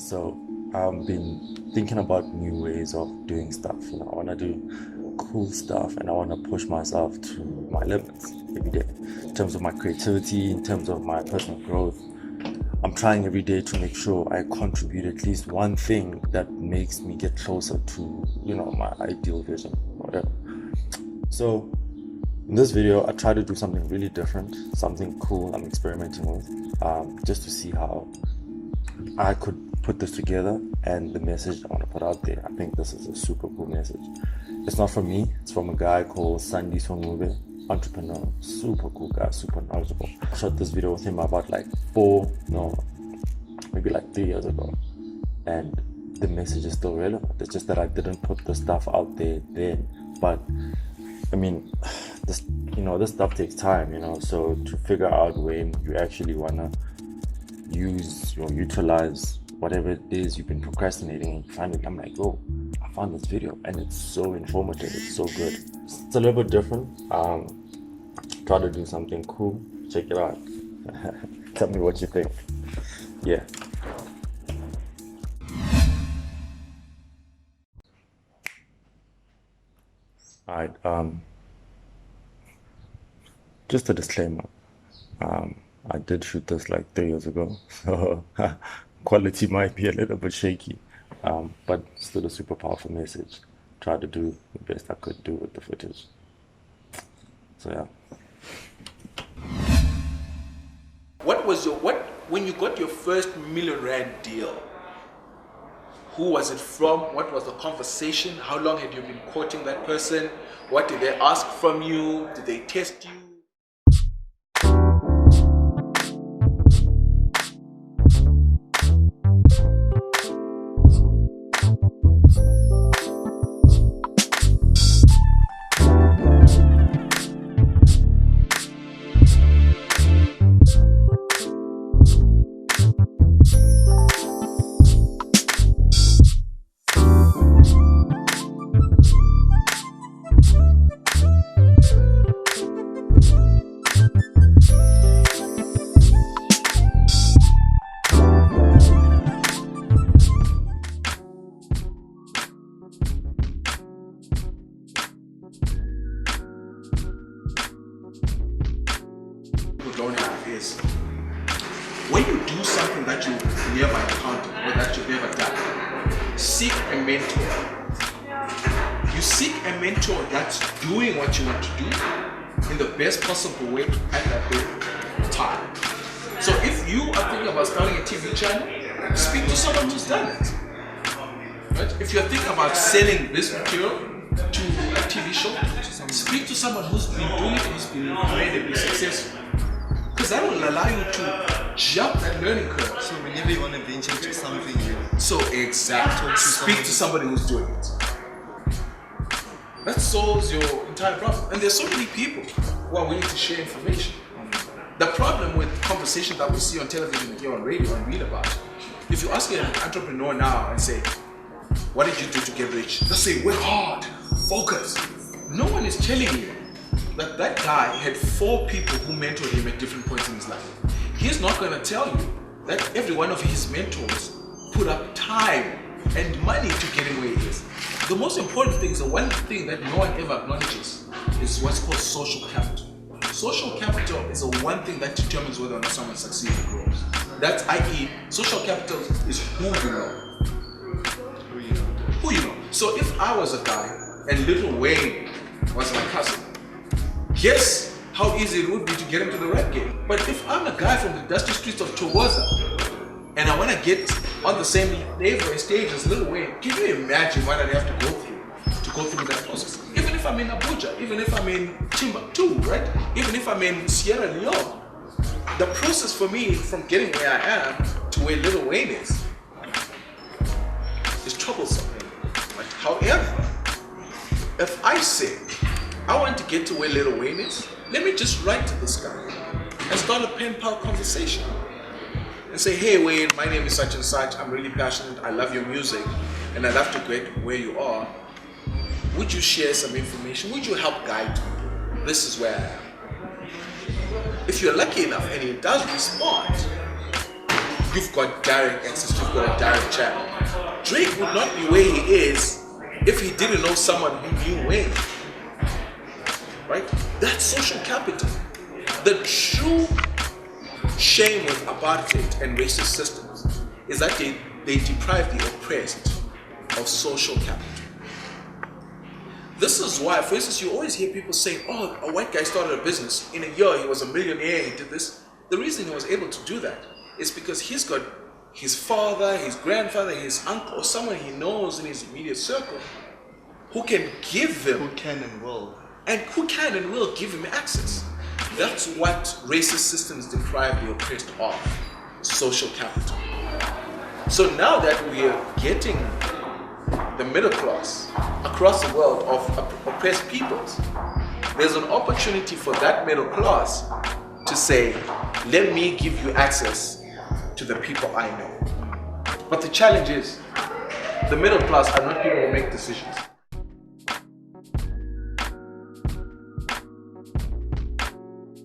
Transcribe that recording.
So I've been thinking about new ways of doing stuff. I want to do cool stuff and I want to push myself to my limits every day in terms of my creativity, in terms of my personal growth. I'm trying every day to make sure I contribute at least one thing that makes me get closer to, my ideal vision, whatever. So in this video, I try to do something really different, something cool I'm experimenting with, just to see how I could put this together and the message I want to put out there. I think this is a super cool message. It's not from me, it's from a guy called Sandiso Ncube, entrepreneur, super cool guy, super knowledgeable. I shot this video with him about maybe 3 years ago, and the message is still relevant. It's just that I didn't put the stuff out there then, but I mean, this stuff takes time, so to figure out when you actually want to use or utilize whatever it is you've been procrastinating and find it. I'm like, oh, I found this video and it's so informative, it's so good. It's a little bit different. Try to do something cool. Check it out. Tell me what you think. Yeah. Alright, just a disclaimer. I did shoot this 3 years ago, so quality might be a little bit shaky, but still a super powerful message. Tried to do the best I could do with the footage. So yeah. When you got your first R1 million deal? Who was it from? What was the conversation? How long had you been courting that person? What did they ask from you? Did they test you? Is when you do something that you never encountered or that you've never done, seek a mentor. You seek a mentor that's doing what you want to do in the best possible way at that big time. So if you are thinking about starting a TV channel, speak to someone who's done it. Right? If you're thinking about selling this material to a TV show, speak to someone who's been doing it, who's been incredibly successful. Because that will allow you to jump that learning curve. So whenever you want to venture into something new, so exactly, speak to somebody who's doing it. That solves your entire problem. And there's so many people who are willing to share information. The problem with conversations that we see on television and here on radio and read about, if you ask an entrepreneur now and say, what did you do to get rich? They'll say, work hard, focus. No one is telling you that guy had 4 people who mentored him at different points in his life. He's not going to tell you that every one of his mentors put up time and money to get him where he is. The most important thing is the one thing that no one ever acknowledges is what's called social capital. Social capital is the one thing that determines whether or not someone succeeds or grows. That's i.e. social capital is who you know. Who you know. So if I was a guy and Lil Wayne was my cousin, guess how easy it would be to get into the rap game. But if I'm a guy from the dusty streets of Towaza and I want to get on the same level and stage as Lil Wayne, can you imagine what I'd have to go through that process? Even if I'm in Abuja, even if I'm in Timbuktu, right? Even if I'm in Sierra Leone, the process for me from getting where I am to where Lil Wayne is troublesome. But however, if I say I want to get to where Lil Wayne is, let me just write to this guy and start a pen pal conversation and say, hey Wayne, my name is such and such, I'm really passionate, I love your music, and I'd love to get where you are. Would you share some information? Would you help guide me? This is where I am. If you're lucky enough and he does respond, you've got direct access, you've got a direct channel. Drake would not be where he is if he didn't know someone who knew Wayne. Right? That's social capital. The true shame with apartheid and racist systems is that they deprive the oppressed of social capital. This is why, for instance, you always hear people saying, oh, a white guy started a business. In a year, he was a millionaire, he did this. The reason he was able to do that is because he's got his father, his grandfather, his uncle, or someone he knows in his immediate circle who can give him, Who can and will. and who can and will give him access. That's what racist systems deprive the oppressed of, social capital. So now that we are getting the middle class across the world of oppressed peoples, there's an opportunity for that middle class to say, let me give you access to the people I know. But the challenge is, the middle class are not people who make decisions.